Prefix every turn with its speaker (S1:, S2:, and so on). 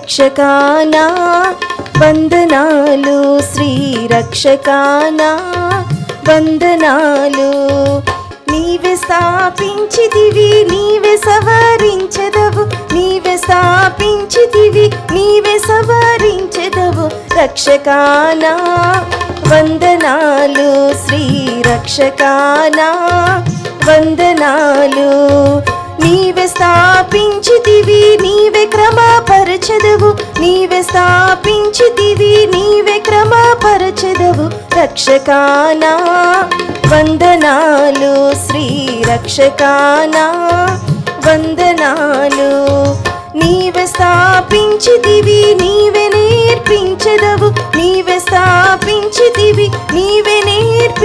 S1: రక్షకానా వందనాలు, శ్రీ రక్షకానా వందనాలు. నీవే స్థాపించితివి, నీవే సవరించెదవు, నీవే స్థాపించితివి, నీవే సవరించెదవు. రక్షకానా వందనాలు, శ్రీ రక్షకానా వందనాలు. నీవే స్థాపించితివి, నీవే క్రమపరచెదవు, నీవే స్థాపించితివి, నీవే క్రమపరచెదవు. రక్షకానా వందనాలు, శ్రీ రక్షకానా వందనాలు. నీవే స్థాపించితివి, నీవే నేర్పించెదవు, నీవే స్థాపించితివి, నీవే నేర్పి